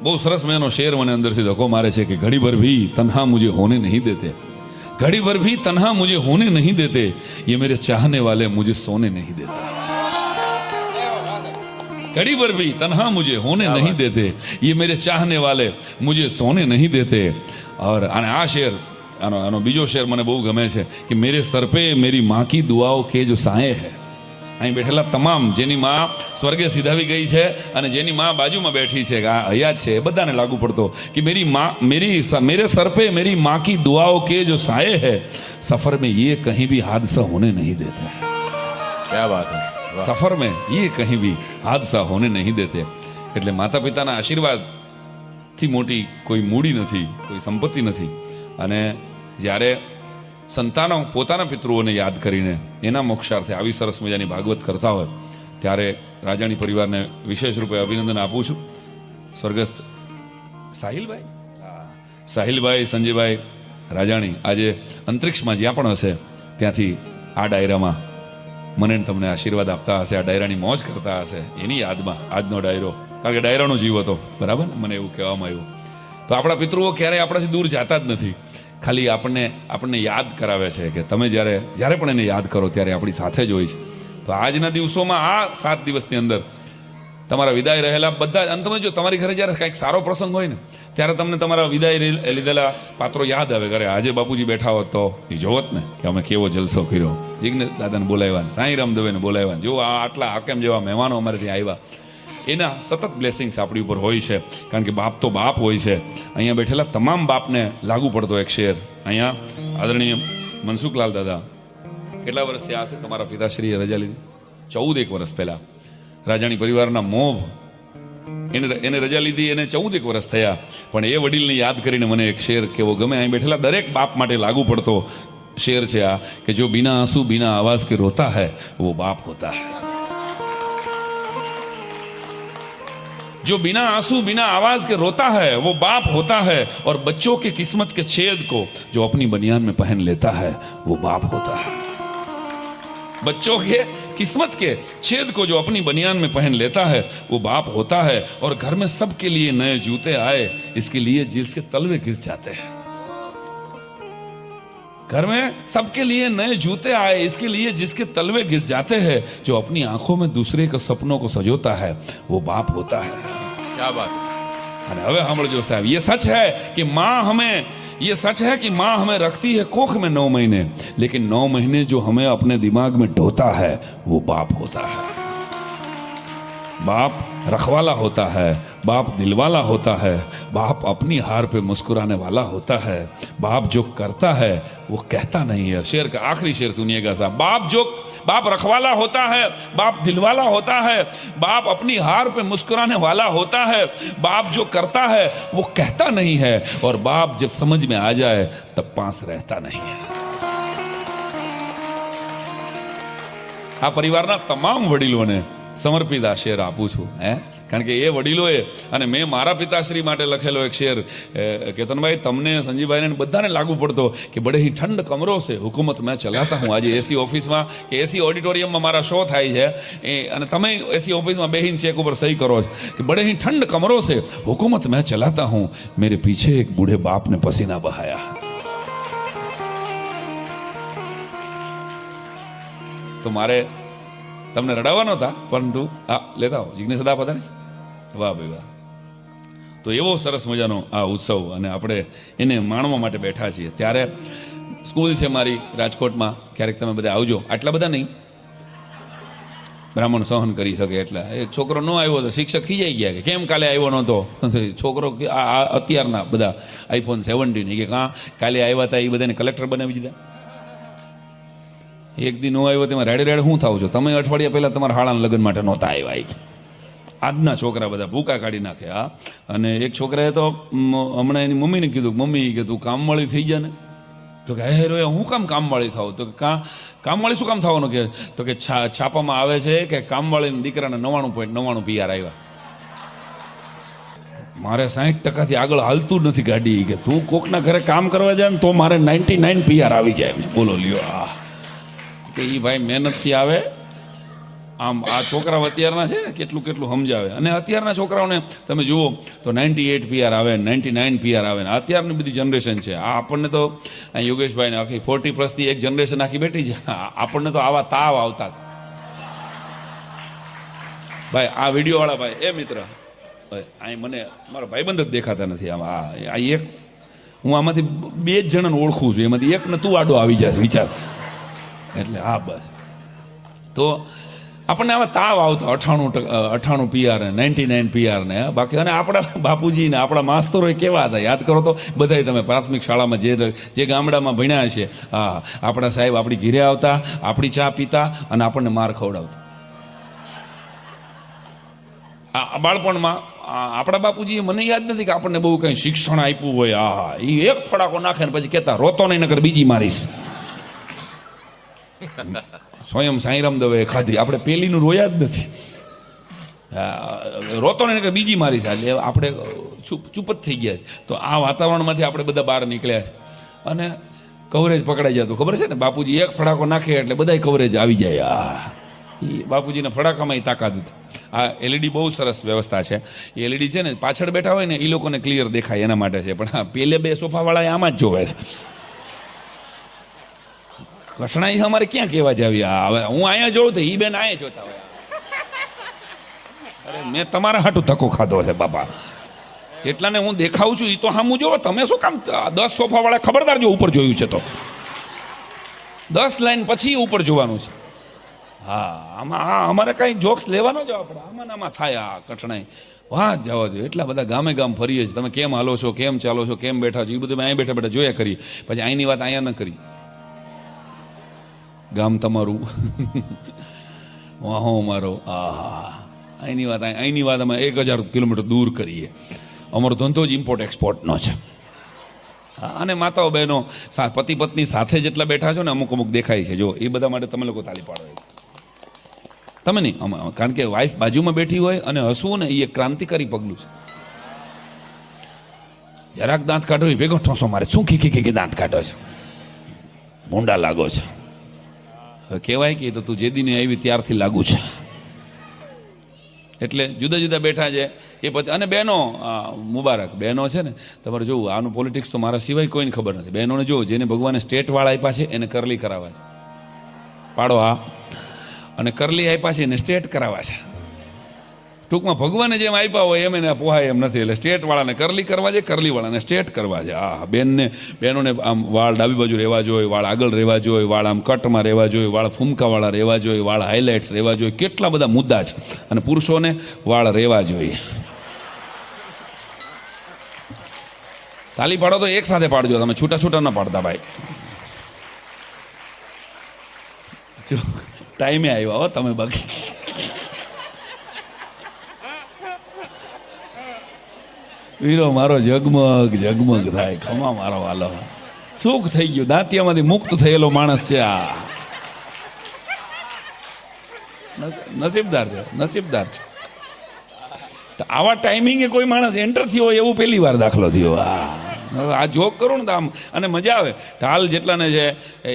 બહુ સરસ મજાનો શેર મને અંદરથી ધક્કો મારે છે કે ઘડી ભર भी तन्हा मुझे होने नहीं देते, घड़ी भर भी तन्हा मुझे होने नहीं देते, ये मेरे चाहने वाले मुझे सोने नहीं देते। घड़ी भर भी तन्हा मुझे होने नहीं देते, ये मेरे चाहने वाले मुझे सोने नहीं देते। और आ शेर आनो बीजो शेर મને બહુ ગમે છે કે मेरे सर पे मेरी माँ की दुआओं के जो साए है। અહીં બેઠેલા તમામ જેની માં સ્વર્ગે સીધાવી ગઈ છે અને જેની માં બાજુમાં બેઠી છે આ હયાત છે એ બધાને લાગુ પડતો कि मेरी माँ मेरे सर पे मेरी माँ की दुआओं के जो साए है, सफर में ये कहीं भी हादसा होने नहीं देते। क्या बात है, सफर में ये कहीं भी हादसा होने नहीं देते। એટલે માતા પિતાના આશીર્વાદથી મોટી કોઈ મૂડી નથી, કોઈ સંપત્તિ નથી। અને જ્યારે સંતાનો પોતાના પિતૃઓને યાદ કરીને એના મોક્ષાર્થે આવી સરસ મજાની ભાગવત કરતા હોય ત્યારે રાજાણી પરિવારને વિશેષ રૂપે અભિનંદન આપું છું। સ્વર્ગસ્થ સાહિલભાઈ સંજયભાઈ રાજાણી આજે અંતરિક્ષમાં જ્યાં પણ હશે ત્યાંથી આ ડાયરામાં મને તમને આશીર્વાદ આપતા હશે, આ ડાયરાની મોજ કરતા હશે, એની યાદમાં આજનો ડાયરો, કારણ કે ડાયરાનો જીવ હતો, બરાબર, મને એવું કહેવામાં આવ્યું। તો આપણા પિતૃઓ ક્યારેય આપણાથી દૂર જતા જ નથી, ખાલી આપણને યાદ કરાવે છે કે તમે જ્યારે પણ એને યાદ કરો ત્યારે આપણી સાથે જ હોય છે। તો આજના દિવસોમાં આ 7 દિવસની અંદર તમારા વિદાય રહેલા બધા, અને તમે જો તમારી ઘરે જ્યારે કંઈક સારો પ્રસંગ હોય ને ત્યારે તમને તમારા વિદાય લીધેલા પાત્રો યાદ આવે, ઘરે આજે બાપુજી બેઠા હોત તો એ જોવત ને કે અમે કેવો જલસો કર્યો, જિજ્ઞેશ દાદાને બોલાવ્યા, સાંઈરામ દવેને બોલાવ્યા, જો આ આટલા હાકેમ જેવા મહેમાનો અમારે ત્યાં આવ્યા, એના સતત બ્લેસિંગ્સ આપણી ઉપર હોય છે, કારણ કે બાપ તો બાપ હોય છે। અહીંયા બેઠેલા તમામ બાપને લાગુ પડતો એક શેર, અહીંયા આદરણીય મનસુખલાલ દાદા કેટલા વર્ષ થયા હશે તમારા પિતાશ્રીએ રજા લીધી? 14 વર્ષ પહેલા રાજાણી પરિવારના મોભ એને રજા લીધી, એને 14 વર્ષ થયા, પણ એ વડીલને યાદ કરીને મને એક શેર કેવો ગમે, અહીં બેઠેલા દરેક બાપ માટે લાગુ પડતો શેર છે આ કે જો બિના આંસુ બિના આવાજ કે રોતા है वो बाप होता है। जो बिना आंसू बिना आवाज के रोता है वो बाप होता है, और बच्चों के किस्मत के छेद को जो अपनी बनियान में पहन लेता है वो बाप होता है। बच्चों के किस्मत के छेद को जो अपनी बनियान में पहन लेता है वो बाप होता है, और घर में सबके लिए नए जूते आए इसके लिए जिसके तलवे घिस जाते हैं। घर में सबके लिए नए जूते आए इसके लिए जिसके तलवे घिस जाते हैं, जो अपनी आंखों में दूसरे के सपनों को सजोता है वो बाप होता है। क्या बात है। अरे હવે સાંભળજો સાહેબ, ये सच है कि माँ हमें रखती है कोख में 9 महीने, लेकिन 9 महीने जो हमें अपने दिमाग में ढोता है वो बाप होता है। बाप रखवाला होता है, बाप दिलवाला होता है, बाप अपनी हार पे मुस्कुराने वाला होता है, बाप जो करता है वो कहता नहीं है। शेर का आखिरी शेर सुनिएगा साहब, बाप रखवाला होता है, बाप दिलवाला होता है, बाप अपनी हार पे मुस्कुराने वाला होता है, बाप जो करता है वो कहता नहीं है, और बाप जब समझ में आ जाए तब पास रहता नहीं है। આ પરિવારના તમામ વડીલોને સમર્પિત આ શેર આપું છું, કારણ કે એ વડીલોએ, અને મેં મારા પિતાશ્રી માટે લખેલો એક શેર કેતનભાઈ તમને સંજીવભાઈને બધાને લાગુ પડતો કે બડે ही ठंड कमरों से हुकूमत मैं चलाता हूँ। આજે એસી ઓફિસમાં કે એસી ઓડિટોરિયમમાં મારા શો થાય છે અને તમે એસી ઓફિસમાં બેહીને ચેક ઉપર સહી કરો છો કે बड़े ही ठंड कमरों से हुकूमत मैं चलाता हूँ, मेरे पीछे एक बूढ़े बाप ने पसीना बहाया। તો મારે તમને રડાવવાનો હતા, પરંતુ આ લેતા આવો જિજ્ઞેશ દાદા પધારે, વાહ ભાઈ વાહ। તો એવો સરસ મજાનો આ ઉત્સવ, અને આપણે એને માણવા માટે બેઠા છીએ। ત્યારે સ્કૂલ છે મારી રાજકોટમાં, ક્યારેક તમે બધા આવજો, આટલા બધા નહીં, બ્રાહ્મણ સહન કરી શકે એટલા। એ છોકરો ન આવ્યો તો શિક્ષક ખીજાઈ ગયા કે કેમ કાલે આવ્યો નહોતો, છોકરો અત્યારના બધા iPhone 17 કે કાલે આવ્યા હતા એ બધાને કલેક્ટર બનાવી દીધા, એક દી નો આવ્યો તેમાં રેડે શું થાવ છો તમે, અઠવાડિયા પહેલા તમારા હાળાના લગ્ન માટે નહોતા આવ્યા। આજના છોકરા બધા ભૂકા કાઢી નાખે। અને એક છોકરાએ તો હમણાં એની મમ્મીને કીધું, મમ્મી કે તું કામવાળી થઈ જા ને, તો કે હે રોયા હું કામવાળી થાવ, તો કામવાળી શું કામ થવાનું, તો કે છાપામાં આવે છે કે કામવાળીના દીકરાને 99.99 PR આવ્યા। મારે 60% આગળ હાલતું નથી ગાડી, કે તું કોકના ઘરે કામ કરવા જાય ને તો મારે 99 PR આવી જાય। બોલો લ્યો, કે એ ભાઈ મહેનતથી આવે આમ આ છોકરાઓ અત્યારના છે ને કેટલું કેટલું સમજાવે. અને અત્યારના છોકરાઓને તમે જુઓ તો 98 PR આવે, 99 PR આવે ને અત્યારની બધી જનરેશન છે. આ આપણને તો યોગેશભાઈને આખી 40+ થી એક જનરેશન આખી બેઠી છે. આપણને તો આવા તાવ આવતા. ભાઈ આ વિડીયો વાળા ભાઈ, એ મિત્ર અહીં મને મારા ભાઈબંધ જ દેખાતા નથી. આમાં આ એક હું આમાંથી 2 જ જણાને ઓળખું છું, એમાંથી એકને તું આડો આવી જાય વિચાર. એટલે હા બસ તો આપણને આવા તાવ આવતો 98 PR ને 99 PR ને. બાકી અને આપણા બાપુજી ને આપણા માસ્તરો કેવા હતા યાદ કરો તો. બધા તમે પ્રાથમિક શાળામાં જે ગામડામાં ભણ્યા છે, હા, આપણા સાહેબ આપણી ઘીરે આવતા, આપણી ચા પીતા અને આપણને માર ખવડાવતા. આ બાળપણમાં આપણા બાપુજીએ મને યાદ નથી કે આપણને બહુ કઈ શિક્ષણ આપ્યું હોય. હા, એ એક ફડાકો નાખે ને પછી કહેતા રોતો નહીં નકર બીજી મારીશ. સ્વયં સાંઈરામ દવે ખાધી, આપણે પેલીનું રોયા જ નથી. રોતો નહીં નકર બીજી મારીશ. એટલે આપણે ચૂપ જ થઈ ગયા છે. તો આ વાતાવરણમાંથી આપણે બધા બહાર નીકળ્યા છે અને કવરેજ પકડાઈ જતું ખબર છે ને. બાપુજી એક ફડાકો નાખે એટલે બધાય કવરેજ આવી જાય. એ બાપુજીને ફડાકામાં તાકાત હતી. આ LED બહુ સરસ વ્યવસ્થા છે. એ LED છે ને પાછળ બેઠા હોય ને એ લોકોને ક્લિયર દેખાય એના માટે છે. પણ પેલે 2 સોફાવાળા આમાં જ જોવે છે. કઠણાઈ અમારે ક્યાં કહેવા જાવી. હવે હું અહીંયા જોઉં તો એ બેન અહીંયા જોતા હોય. અરે મેં તમારા હાટું ધક્કો ખાધો છે બાપા. જેટલાને હું દેખાઉં છું એ તો સામું જોવો. તમે શું કામ 10 સોફાવાળા ખબરદાર જો ઉપર જોયું છે તો 10 લાઈન પછી ઉપર જોવાનું છે. હા, આમાં અમારે કઈ જોક્સ લેવાનો જ આપણે આમાં થાય. આ કઠણાઈ વાહ જવા દો. એટલા બધા ગામે ગામ ફરીએ છીએ. તમે કેમ હાલો છો, કેમ ચાલો છો, કેમ બેઠા છો, એ બધું અહીં બેઠા બેઠા જોયા કરીએ. પછી અહીંની વાત અહીંયા ન કરી. ગામ તમારું વાહો અમારો. અહીંની વાત અમે 1000 કિલોમીટર દૂર કરીએ. અમારો ધંધો જ ઇમ્પોર્ટ એક્સપોર્ટનો છે. અને માતાઓ બહેનો પતિ પત્ની સાથે જેટલા બેઠા છો ને અમુક દેખાય છે. જો એ બધા માટે તમે લોકો તાલી પાડો. તમે નહીં, કારણ કે વાઈફ બાજુમાં બેઠી હોય અને હસવું ને એ એક ક્રાંતિકારી પગલું છે. જરાક દાંત કાઢો એ ભેગો ઠોસો મારે. શું ખી દાંત કાઢો છે, મૂંડા લાગો છે. હવે કહેવાય કે તો તું જે દિને આવી ત્યારથી લાગુ છે. એટલે જુદા જુદા બેઠા છે એ પછી. અને બહેનો મુબારક બહેનો છે ને. તમારે જોવું આનું પોલિટિક્સ તો મારા સિવાય કોઈને ખબર નથી. બહેનોને જોવો જેને ભગવાને સ્ટેટ વાળા આપ્યા છે એને કરલી કરાવવા છે. પાડો હા. અને કરલી આપ્યા છે એને સ્ટેટ કરાવવા છે. ટૂંકમાં ભગવાને જેમ આપ્યા હોય એમ એને પોહાય એમ નથી. એટલે સ્ટેટ વાળાને કરલી કરવા છે, કરલી વાળાને સ્ટેટ કરવા છે. હા, બહેનોને આમ વાળ ડાબી બાજુ રહેવા જોઈએ, વાળ આગળ રહેવા જોઈએ, વાળ આમ કટમાં રહેવા જોઈએ, વાળ ફૂમકાવાળા રહેવા જોઈએ, વાળ હાઇલાઇટ્સ રહેવા જોઈએ. કેટલા બધા મુદ્દા છે. અને પુરુષોને વાળ રહેવા જોઈએ. તાલી પાડો તો એક સાથે પાડજો, તમે છૂટા છૂટા ના પાડતા ભાઈ. ટાઈમે આવ્યા હો તમે. બાકી વીરો મારો જગમગ થાય. ખમા મારો વાલો. સુખ થઈ ગયું. દાંતિયામાંથી મુક્ત થયેલો માણસ છે આ. નસીબદાર છે. આવા ટાઈમિંગે કોઈ માણસ એન્ટર થયો હોય એવું પહેલી વાર દાખલો થયો. આ જોક કરું ને તો આમ અને મજા આવે. ટાલ જેટલાને છે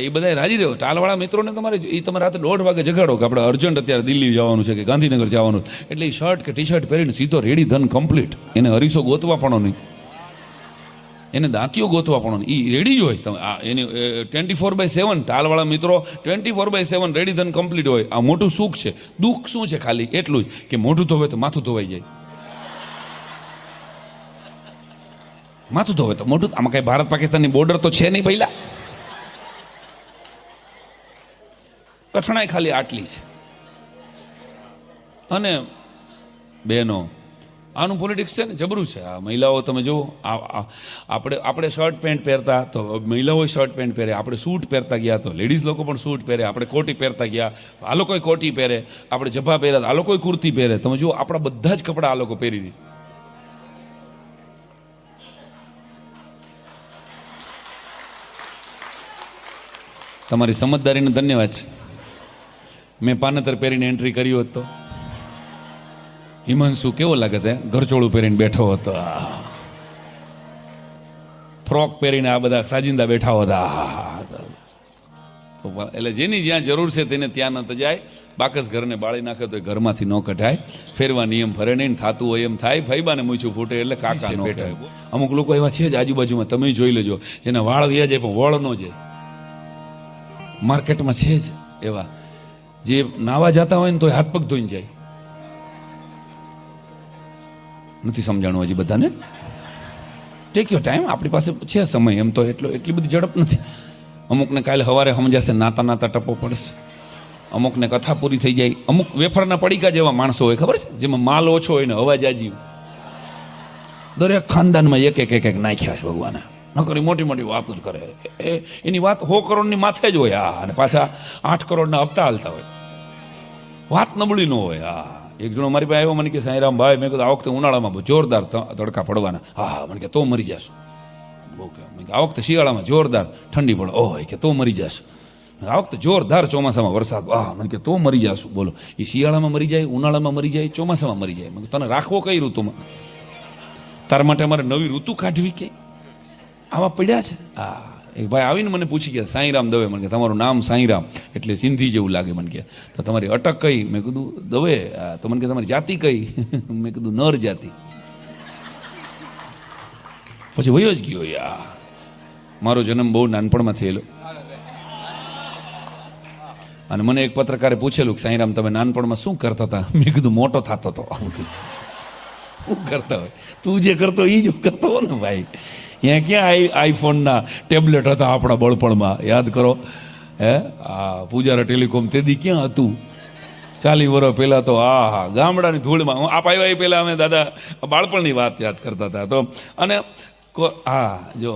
એ બધા રાજી રહ્યો. ટાલવાળા મિત્રોને તમારે રાતે 1:30 વાગે જગાડો કે આપણે અર્જન્ટ અત્યારે દિલ્હી જવાનું છે કે ગાંધીનગર જવાનું. એટલે એ શર્ટ કે ટી-શર્ટ પહેરીને સીધો રેડી ધન કમ્પ્લીટ. એને હરીસો ગોતવા પણ નહીં, એને દાંતીઓ ગોતવા પણ નહીં. એ રેડી જ હોય. તમે એની 24/7 ટાલવાળા મિત્રો 24/7 રેડી ધન કમ્પ્લીટ હોય. આ મોટું સુખ છે. દુઃખ શું છે? ખાલી એટલું જ કે મોઢું ધોવે તો માથું ધોવાઈ જાય. માથું ધોવે તો મોઢું. આમાં કઈ ભારત પાકિસ્તાનની બોર્ડર તો છે નહીં પહેલા. કઠણાઈ ખાલી આટલી છે. અને બહેનો આનું પોલિટિક્સ છે ને જબરું છે. આ મહિલાઓ તમે જુઓ, આપણે શર્ટ પેન્ટ પહેરતા તો મહિલાઓ શર્ટ પેન્ટ પહેરે. આપણે સૂટ પહેરતા ગયા તો લેડીઝ લોકો પણ સૂટ પહેરે. આપણે કોટી પહેરતા ગયા આ લોકોએ કોટી પહેરે. આપણે જભા પહેર્યા આ લોકોએ કુર્તી પહેરે. તમે જુઓ આપણા બધા જ કપડા આ લોકો પહેરી દે. તમારી સમજદારીને ધન્યવાદ છે. મેં પાનેતર પહેરીને એન્ટ્રી કરી હોત તો હિમાંશુ કેવો લાગે તે ઘરચોળું પહેરીને બેઠો હતો. ફ્રોક પહેરીને આ બધા સાજિંદા બેઠા હતા. એટલે જેની જ્યાં જરૂર છે તેને ત્યાં ન જાય. બાકસ ઘરને બાળી નાખે તો ઘરમાંથી ન કઢાય. ફેરવા નિયમ ફરે નહીં, થતું હોય એમ થાય. ફૈબાને મૂછું ફૂટે એટલે કાકા ન કહેવાય. અમુક લોકો એવા છે જ આજુબાજુમાં, તમે જોઈ લેજો, જેના વાળ વ્યા જાય પણ વળ ન જાય. માર્કેટમાં છે જ એવા, જે નાવા જતા હોય ને તો હાથ પગ ધોઈને જાય. નથી સમજાણું હજી બધાને? ટેક યોર ટાઈમ, આપણી પાસે છે સમય. એમ તો એટલી બધી ઝડપ નથી. અમુકને કાલે સવારે સમજાશે, નાતા નાતા ટપો પડશે. અમુકને કથા પૂરી થઈ જાય. અમુક વેફરના પડીકા જેવા માણસો હોય, ખબર છે, જેમાં માલ ઓછો હોય ને અવાજ આજી. દરેક ખાનદાનમાં એક નાખ્યા છે ભગવાને. નકરી મોટી મોટી વાતો જ કરે. એની વાત 100 કરોડની માથે જ હોય. હા, અને પાછા 8 કરોડના હપ્તા હાલતા હોય. વાત નબળી ન હોય. હા, એક જણો મારી પાસે આવ્યો, મને કે સાંઈરામ ભાઈ, મેં કીધું આ વખતે ઉનાળામાં જોરદાર તડકા પડવાના. હા, મને કે તો મરી જશો. બહુ કે આ વખતે શિયાળામાં જોરદાર ઠંડી પડે. ઓહ, કે તો મરી જશો. આ વખતે જોરદાર ચોમાસામાં વરસાદ. વાહ, મને કે તો મરી જશું. બોલો, એ શિયાળામાં મરી જાય, ઉનાળામાં મરી જાય, ચોમાસામાં મરી જાય. મને તને રાખવો કઈ ઋતુમાં? તારા માટે અમારે નવી ઋતુ કાઢવી કે? આવા પડ્યા છે. હા, એક ભાઈ આવીને મને પૂછી ગયા, સાંઈરામ દવે. મને કે તમારું નામ સાંઈરામ એટલે સિંધી જેવું લાગે. મને કે તો તમારી અટક કઈ? મેં કીધું દવે. તો મને કે તમારી જાતિ કઈ? મેં કીધું નર જાતિ. પછી વયો જ ગયો. યા, મારો જન્મ બહુ નાનપણમાં થયેલો. અને મને એક પત્રકારે પૂછેલું, સાંઈરામ તમે નાનપણમાં શું કરતા હતા? મેં કીધું મોટો થતો હતો. શું કરતા હોય? તું જે કરતો એ જ કરતો હો ને ભાઈ. અહીંયા ક્યાં આઈફોનના ટેબ્લેટ હતા આપણા બળપણમાં? યાદ કરો. આ પૂજારા ટેલિકોમ તેદી ક્યાં હતું? 40 વર્ષ પહેલા તો હા, ગામડાની ધૂળમાં. આપ આવ્યા એ પહેલા અમે દાદા બાળપણની વાત યાદ કરતા હતા. તો અને હા, જો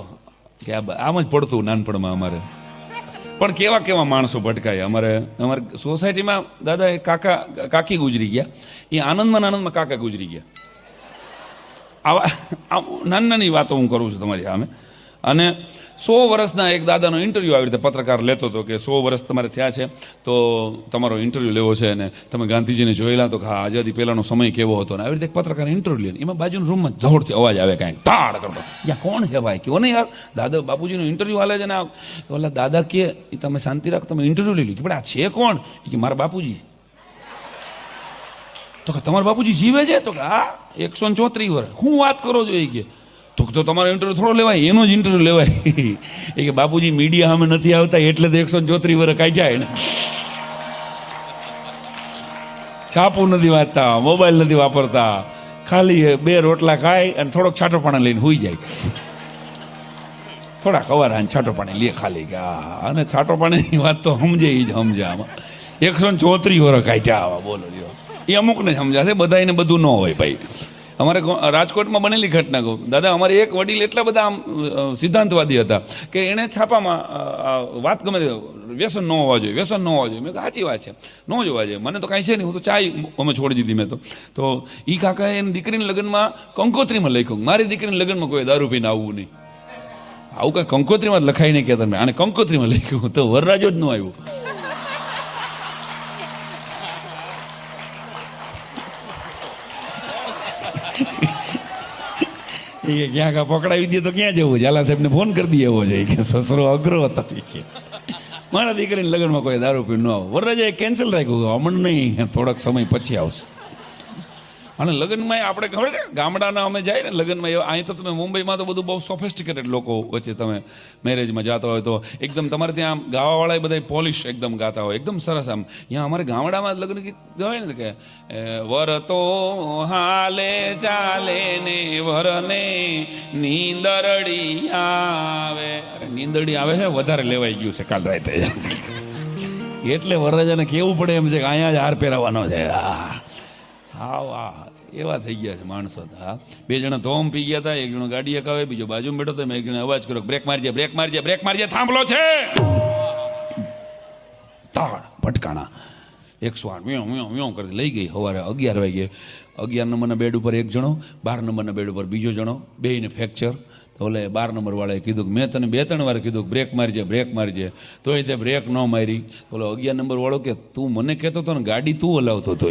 કે આમ જ પડતું નાનપણમાં અમારે. પણ કેવા કેવા માણસો ભટકાય. અમારે સોસાયટીમાં દાદા એક કાકી ગુજરી ગયા. એ આનંદમાં કાકા ગુજરી ગયા. આવા નાની વાતો હું કરું છું તમારી સામે. અને 100 વર્ષના એક દાદાનો ઇન્ટરવ્યૂ આવી રીતે પત્રકાર લેતો હતો કે 100 વર્ષ તમારે થયા છે તો તમારો ઇન્ટરવ્યૂ લેવો છે. અને તમે ગાંધીજીને જોયેલા તો હા, આઝાદી પહેલાનો સમય કેવો હતો. ને આવી રીતે પત્રકાર ઇન્ટરવ્યૂ લે. એમાં બાજુના રૂમમાં જોરથી અવાજ આવે, કાંઈક તાડ કરતો. યા કોણ છે ભાઈ? કેવો ને યાર, દાદા બાપુજીનું ઇન્ટરવ્યૂ હાલે છે ને. ઓલા દાદા કે તમે શાંતિ રાખો, તમે ઇન્ટરવ્યૂ લઈ લો. કે પણ આ છે કોણ? કે મારા બાપુજી. તો કે તમારા બાપુજી જીવે છે? તો કે હા, 134 વર્ષ. હું વાત કરો છો? એ કે તો તમારો ઇન્ટરવ્યુ થોડો લેવાય, એનો જ ઇન્ટરવ્યુ લેવાય. એ કે બાપુજી મીડિયા સામે નથી આવતા એટલે તો 134 વર્ષ કાઢી જાય ને. છાપું નથી વાંચતા, મોબાઈલ નથી વાપરતા, ખાલી 2 રોટલા ખાય અને થોડોક છાંટો પાણી લઈને હુઈ જાય. થોડા ખવાર છાંટો પાણી લે ખાલી. કે અને છાંટો પાણીની વાત તો સમજે જ સમજે. આમાં 134 વર્ષ કાઢ્યા આવા. બોલો લ્યો, એ અમુકને સમજાશે, બધાને બધું ન હોય ભાઈ. અમારે રાજકોટમાં બનેલી ઘટના કહું દાદા. અમારે એક વડીલ એટલા બધા આમ સિદ્ધાંતવાદી હતા કે એણે છાપામાં વાત ગમે તે, વ્યસન ન હોવા જોઈએ, વ્યસન ન હોવા જોઈએ. મેં સાચી વાત છે, ન જોવા જોઈએ. મને તો કાંઈ છે નહીં, હું તો ચાય અમે છોડી દીધી મેં તો એ કાકાએ એની દીકરીના લગ્નમાં કંકોત્રીમાં લખ્યું, મારી દીકરીના લગ્નમાં કોઈ દારૂ પીને આવવું નહીં. આવું કાંઈ કંકોત્રીમાં જ લખાઈ નહીં કહેતા. મેં આને કંકોત્રીમાં લખ્યું તો વરરાજો જ ન આવ્યું. ક્યાં પકડાવી દે તો ક્યાં જવું? ઝાલા સાહેબને ફોન કરી દઈએ એવો છે કે સસરો અઘરો હતો. મારા દીકરીને લગ્નમાં કોઈ દારૂ પીને ન આવો. વરરાજાએ કેન્સલ રાખ્યું, હમણાં નહીં, થોડાક સમય પછી આવશે. અને લગ્નમાં આપણે ખબર છે, ગામડાના અમે જાય ને લગ્નમાં, અહીં તો તમે મુંબઈમાં તો બધું બહુ સોફિસ્ટિકેટેડ લોકો વચ્ચે તમે મેરેજમાં જતા હોય તો એકદમ તમારે ત્યાં ગાવાવાળા બધા પોલિશ એકદમ ગાતા હોય, એકદમ સરસ. આમ અહીંયા અમારે ગામડામાં લગ્ન ગીત હોય ને કે વર તો હાલે ચાલે ને વરને નીંદરડી આવે. અરે નીંદરડી આવે છે, વધારે લેવાઈ ગયું છે કાલ રાતે. એટલે વરરાજાને કેવું પડે એમ છે કે અહીંયા જ હાર પહેરાવાનો છે. હા, એવા થઈ ગયા છે માણસો. હા, 2 જણા ધોમ પી ગયા હતા, એક જણો ગાડી હકાવે, બીજો બાજુમાં બેઠો હતો. મેં એક જણે અવાજ કર્યો, બ્રેક મારજે, બ્રેક મારજે, બ્રેક મારજે, થાંભલો છે. તાળ ભટકાણા. 108 વ્યો કરી લઈ ગઈ. સવારે 11 વાગે 11 નંબરના બેડ ઉપર એક જણો, 12 નંબરના બેડ ઉપર બીજો જણો, બેયને ફ્રેક્ચર. તો ઓલે 12 નંબર વાળાએ કીધું કે મેં તને 2-3 વાર કીધું બ્રેક મારજે, બ્રેક મારજે, તોય તે બ્રેક ન મારી. ઓલો 11 નંબર વાળો કે તું મને કહેતો હતો ને, ગાડી તું હલાવતો હતો.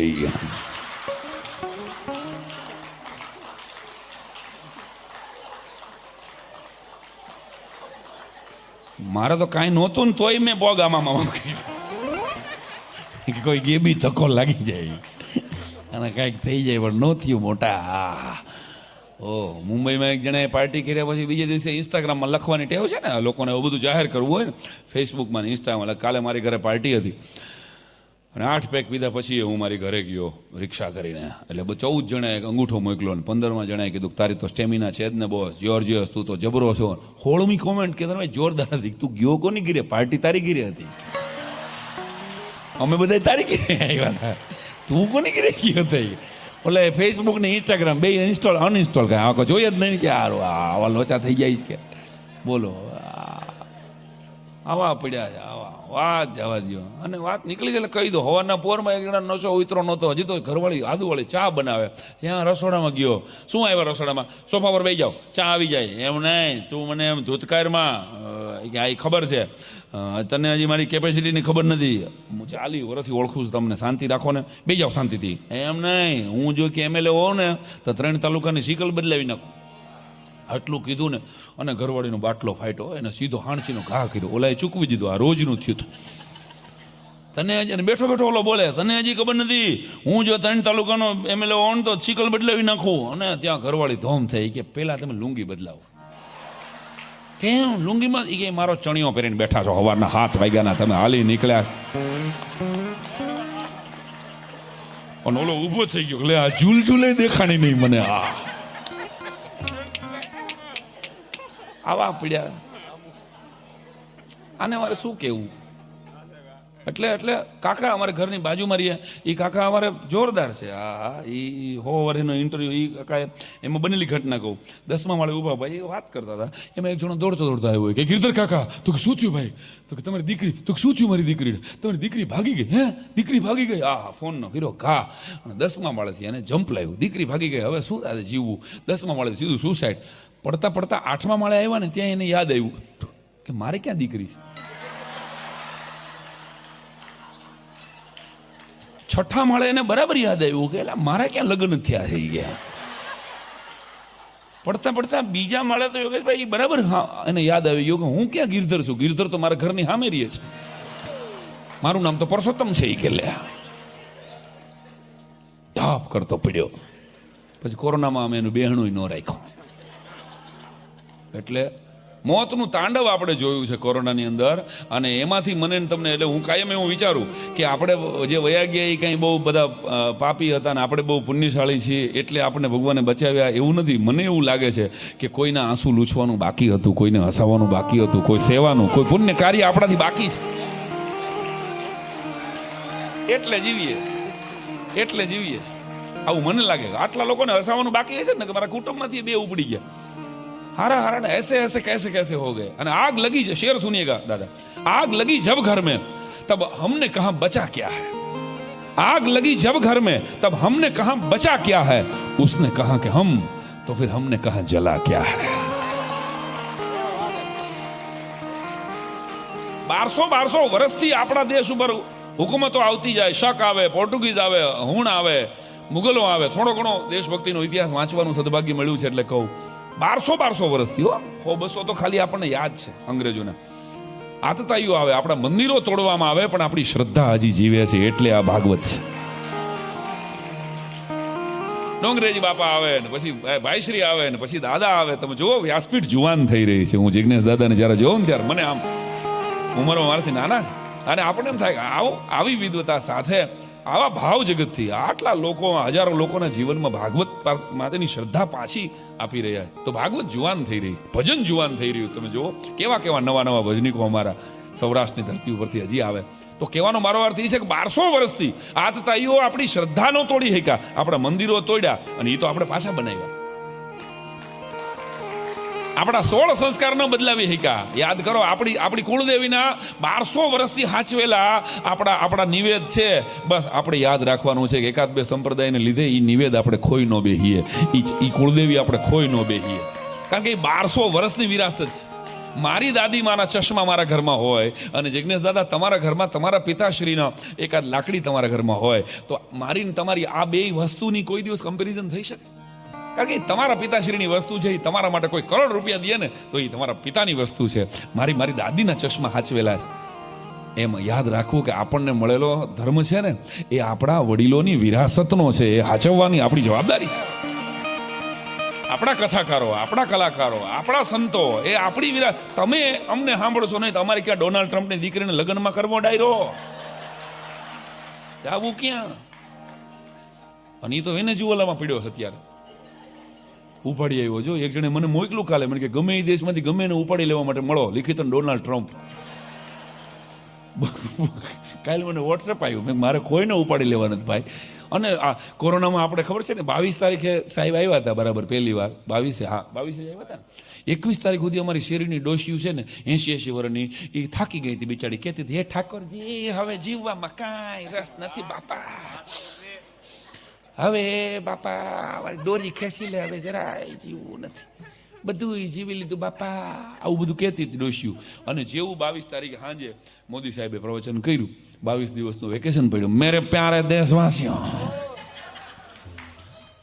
મારે તો કાંઈ નહોતું ને તોય મેં પગ આમાં કોઈ ગેબી ધક્કો લાગી જાય અને કાંઈક થઈ જાય પણ ન થયું મોટા. ઓ મુંબઈમાં એક જણાએ પાર્ટી કર્યા પછી બીજે દિવસે ઇન્સ્ટાગ્રામમાં લખવાની ટેવ છે ને લોકોને એવું બધું જાહેર કરવું હોય ને ફેસબુકમાં ને ઇન્સ્ટામાં. કાલે મારી ઘરે પાર્ટી હતી અને 8 પેક પીધા પછી હું મારી ઘરે ગયો રિક્ષા કરીને. એટલે 14 જણાએ અંગૂઠો મોકલો ને 15મા જણાએ કીધું તારી તો સ્ટેમિના છે જ ને બોસ, જોર્જિયસ તું તો જબરો છો. 16મી કોમેન્ટ કે તમે જોરદાર હતી, તું ગયો કોની ગીરે? પાર્ટી તારી ગીરે હતી, અમે બધા તારી ગીરે આવ્યા હતા, તું કોની ગીરે ગયો થઈ? એટલે ફેસબુક ને ઇન્સ્ટાગ્રામ બે ઇન્સ્ટોલ અનઇન્સ્ટોલ કરે. આખો જોઈએ જ નહીં કે આવા લોચા થઈ જાય કે બોલો આવા પડ્યા છે આવા. વાત જવા દો અને વાત નીકળી ગઈ કહી દો. હવારના પોરમાં એક જણા નશો ઉતરો નહોતો, હજી તો ઘરવાળી આદુવાળી ચા બનાવે. ત્યાં રસોડામાં ગયો, શું આવ્યા રસોડામાં? સોફા પર બેસી જાઓ, ચા આવી જાય. એમ નહીં, તું મને એમ ધૂતકારમાં કે આ ખબર છે તને, હજી મારી કેપેસિટીની ખબર નથી, હું 40 વર્ષથી ઓળખું છું તમને, શાંતિ રાખો ને, બેસી જાઓ શાંતિથી. એમ નહીં, હું જો કે એમએલએ હોઉં ને તો 3 તાલુકાની સિકલ બદલાવી નાખું. આટલું કીધું ને અને ઘરવાળીનો બાટલો ફાટ્યો એને સીધો હાણચીનો ઘા કર્યો. ઓલાએ ચૂકવી દીધું, આ રોજનું થયું હતું. તને હજી બેઠો બેઠો ઓલો બોલે તને હજી ખબર નથી, હું જો 3 તાલુકાનો એમએલએ હોઉં તો સિકલ બદલાવી નાખું. અને ત્યાં ઘરવાળી ધોમ થઈ કે પેલા તમે લુંગી બદલાવો. કેમ લુંગીમાં? એ કે મારો ચણિયો પહેરીને બેઠા છો, સવારના 7 વાગ્યાના તમે હાલી નીકળ્યા. અને ઓલો ઊભો થઈ ગયો, એટલે આ ઝૂલઝૂલે દેખાણી નહીં મને. આવા પડ્યા. આને મારે શું કેવું? એટલે કાકા અમારે ઘરની બાજુમાં રહીએ, એ કાકા અમારે જોરદાર છે. હા એ 100 વર્ષનો ઇન્ટરવ્યુ એ કાકાએ એમાં બનેલી ઘટના કહું. 10મા માળે ઉભા ભાઈ વાત કરતા હતા, એમાં એક જણો દોડતો આવ્યો કે ગિરધર કાકા તો કે શું થયું ભાઈ? તો કે તમારી દીકરી. તો શું થયું મારી દીકરી? તમારી દીકરી ભાગી ગઈ. હે દીકરી ભાગી ગઈ? હા ફોનનો હીરો ઘા. અને 10મા માળેથી એને જમ્પ લાવ્યું, દીકરી ભાગી ગઈ, હવે શું જીવવું? 10મા માળેથી સીધું સુસાઇડ. પડતા પડતા 8મા માળે આવ્યા ને ત્યાં એને યાદ આવ્યું કે મારે ક્યાં દીકરી છે. 6ઠા માળે એને બરાબર યાદ આવ્યું કે મારા ક્યાં લગ્ન થયા થઈ ગયા. પડતા પડતા બીજા માળે તો યોગેશભાઈ બરાબર એને યાદ આવી ગયું કે હું ક્યાં ગિરધર છું. ગિરધર તો મારા ઘરની સામે રહીએ છે, મારું નામ તો પરસોત્તમ છે. કે લ્યા ધાપ કરતો પડ્યો. પછી કોરોનામાં અમે એનું બેહણું ન રાખ્યું. એટલે મોતનું તાંડવ આપણે જોયું છે કોરોનાની અંદર. અને એમાંથી મને તમને, એટલે હું કાયમ એવું વિચારું કે આપણે જે વયા ગયા એ કંઈ બહુ બધા પાપી હતા ને આપણે બહુ પુણ્યશાળી છીએ એટલે આપણને ભગવાને બચાવ્યા એવું નથી. મને એવું લાગે છે કે કોઈના આંસુ લૂછવાનું બાકી હતું, કોઈને હસાવવાનું બાકી હતું, કોઈ સેવાનું, કોઈ પુણ્ય કાર્ય આપણાથી બાકી છે. એટલે જીવીએ આવું મને લાગે. આટલા લોકોને હસાવવાનું બાકી હશે ને કે મારા કુટુંબમાંથી 2 ઉપડી ગયા. हारा हारा ना ऐसे ऐसे कैसे कैसे हो गए. અને आग लगी, शेर सुनिएगा दादा, आग लगी जब घर में तब हमने कहा बचा क्या है. आग लगी जब घर में तब हमने कहा बचा क्या है. उसने कहा कि हम, तो फिर हमने कहा जला क्या है. 1200 વર્ષથી આપણા દેશ ઉપર હુકુમતો આવતી જાય. શક આવે, પોર્ટુગીઝ આવે, હુણ આવે, મુગલો આવે. થોડો ઘણો દેશભક્તિનો ઇતિહાસ વાંચવાનું સદભાગ્ય મળ્યું છે એટલે કહું 1200 વર્ષથી 100-200 તો ખાલી આપણને યાદ છે અંગ્રેજોના. આતતાઈઓ આવે, આપણા મંદિરો તોડવામાં આવે, પણ આપણી શ્રદ્ધા હજી જીવે છે એટલે આ ભાગવત છે. ડોંગરેજી બાપા આવે ને પછી ભાઈશ્રી આવે ને પછી દાદા આવે. તમે જુઓ વ્યાસપીઠ જુવાન થઈ રહી છે. હું જિજ્ઞેશ દાદાને જયારે જોઉં ને ત્યારે મને આમ ઉંમરમાં મારાથી નાના અને આપણને એમ થાય કે આવી વિદ્વતા સાથે આવા ભાવ જગતથી આટલા લોકો, હજારો લોકોના જીવનમાં ભાગવત માટેની શ્રદ્ધા પાછી આપી રહ્યા. તો ભાગવત જુવાન થઈ રહી, ભજન જુવાન થઈ રહ્યું. તમે જુઓ કેવા કેવા નવા ભજનીકો અમારા સૌરાષ્ટ્રની ધરતી ઉપરથી હજી આવે. તો કહેવાનો મારો અર્થ એ છે કે 1200 વર્ષથી આતતાઈઓ આપણી શ્રદ્ધા નો તોડી શક્યા, આપણા મંદિરો તોડ્યા અને એ તો આપણે પાછા બનાવ્યા. આપણા 16 સંસ્કાર ન બદલાવી શક્યા. યાદ કરો આપણી કુળદેવીના 1200 વર્ષથી હાચવેલા આપણા નિવેદ છે. બસ આપણે યાદ રાખવાનું છે કે 1-2 સંપ્રદાયને લીધે એ નિવેદ આપણે ખોઈ ન બેહીએ, એ કુળદેવી આપણે ખોઈ ન બેહીએ. કારણ કે એ 1200 વર્ષની વિરાસત છે. મારી દાદી માના ચશ્મા મારા ઘરમાં હોય અને જિજ્ઞેશ દાદા તમારા ઘરમાં તમારા પિતાશ્રીના એકાદ લાકડી તમારા ઘરમાં હોય તો મારી તમારી આ 2 વસ્તુની કોઈ દિવસ કમ્પેરિઝન થઈ શકે? કારણ કે તમારા પિતાશ્રીની વસ્તુ છે, એ તમારા માટે કોઈ કરોડ રૂપિયા દે ને તો એ તમારા પિતાની વસ્તુ છે. મારી દાદીના ચશ્મા હાચવેલા છે. એમ યાદ રાખવું કે આપણને મળેલો ધર્મ છે ને એ આપણા વડીલોની વિરાસતનો છે, એ હાચવવાની આપણી જવાબદારી છે. આપણા કથાકારો, આપણા કલાકારો, આપણા સંતો, એ આપણી તમે અમને સાંભળશો નહીં તો અમારે ક્યાં ડોનાલ્ડ ટ્રમ્પની દીકરીને લગ્નમાં કરવો ડાયરો? આવું ક્યાં? અને એ તો વેનેઝુએલામાં પીડ્યો છે અત્યારે, ઉપાડી આવ્યો. જો એક જણે મને મોકલું કાલે, મને કે ગમે એ દેશમાંથી ગમે એને ઉપાડી લેવા માટે મળો, લિખિત ડોનાલ્ડ ટ્રમ્પ. કાલે મને વોટ્સએપ આવ્યું, મેં મારે કોઈને ઉપાડી લેવા નથી ભાઈ. અને આ કોરોનામાં આપણે ખબર છે ને 22 તારીખે સાહેબ આવ્યા હતા, બરાબર પહેલી વાર 22 આવ્યા હતા. 21 તારીખ સુધી અમારી શેરીની ડોશીઓ છે ને 80 વર્ષની, એ થાકી ગઈ હતી બિચારી, કહેતી હતી, હે ઠાકોરજી હવે જીવવામાં કાંઈ રસ નથી બાપા, હવે બાપા દોરી ખેંચી લે, હવે જરાય જીવવું નથી, બધું જીવી લીધું બાપા, આવું બધું કહેતી હતી ડોશીઓ. અને જેવું 22 તારીખે સાંજે મોદી સાહેબે પ્રવચન કર્યું, 22 દિવસનું વેકેશન પડ્યું. મેરે પ્યારે દેશવાસીઓ,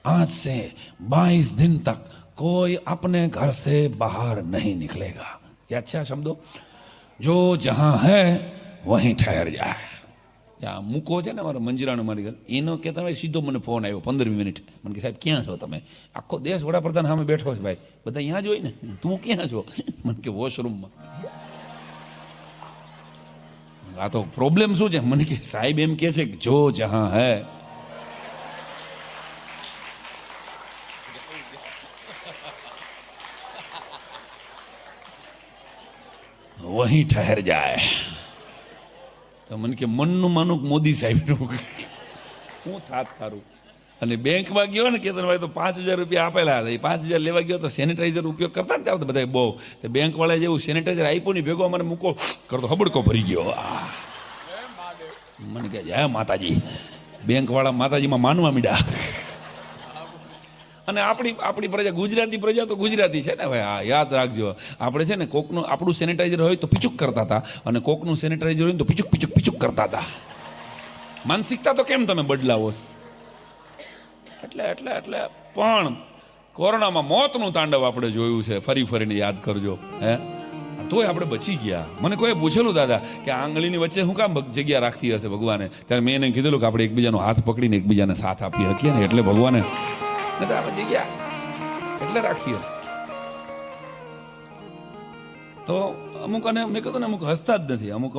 आज से 22 दिन तक कोई अपने घर से बाहर नहीं निकलेगा. ये अच्छा शब्दो, जो जहां है वहीं ठहर जाए. ત્યાં મૂકો છે ને મારો મંજરાનો મારી ઘર, એનો કહેતા ભાઈ સીધો મને ફોન આવ્યો 15 મિનિટ. મને કે સાહેબ ક્યાં છો તમે? આખો દેશ વડાપ્રધાન સામે બેઠો છે ભાઈ, બધા અહીંયા જ હોય ને, તું ક્યાં છો? મને કે વોશરૂમમાં. આ તો પ્રોબ્લેમ શું છે? મને કે સાહેબ એમ કે છે કે જો જહાં હૈ વહીં ઠહેર જાય. તો મને કે મનનું માનું મોદી સાહેબનું હું થાત તારું. અને બેંકમાં ગયો ને કેતન ભાઈ તો 5000 રૂપિયા આપેલા હતા, એ 5000 લેવા ગયો તો સેનિટાઈઝર ઉપયોગ કરતા ને ત્યારે તો બધા બહુ, બેંક વાળા જેવું સેનિટાઈઝર આપ્યું નહીં, ભેગો મને મૂકો કરતો હબડકો ભરી ગયો. મને કે જય માતાજી, બેંક વાળા માતાજીમાં માનવા મીડા. અને આપણી પ્રજા, ગુજરાતી પ્રજા તો ગુજરાતી છે ને ભાઈ, હા યાદ રાખજો. આપણે છે ને કોકનું આપણું સેનિટાઈઝર હોય તો પીચુક કરતા હતા, અને કોકનું સેનિટાઈઝર હોય તો પીચુક પીચુક પીચુક કરતા હતા. માનસિકતા તો કેમ તમે બદલાવો? એટલે પણ કોરોનામાં મોતનું તાંડવ આપણે જોયું છે, ફરીને યાદ કરજો. હે તોય આપણે બચી ગયા. મને કોઈ પૂછેલું દાદા કે આંગળીની વચ્ચે શું કામ જગ્યા રાખતી હશે ભગવાને? ત્યારે મેં એને કીધેલું કે આપણે એકબીજાનો હાથ પકડીને એકબીજાને સાથ આપી શકીએ ને, એટલે ભગવાને જગ્યા એટલે રાખી હશે. તો અમુક, અને મેં કહ્યું ને અમુક હસતા જ નથી. અમુક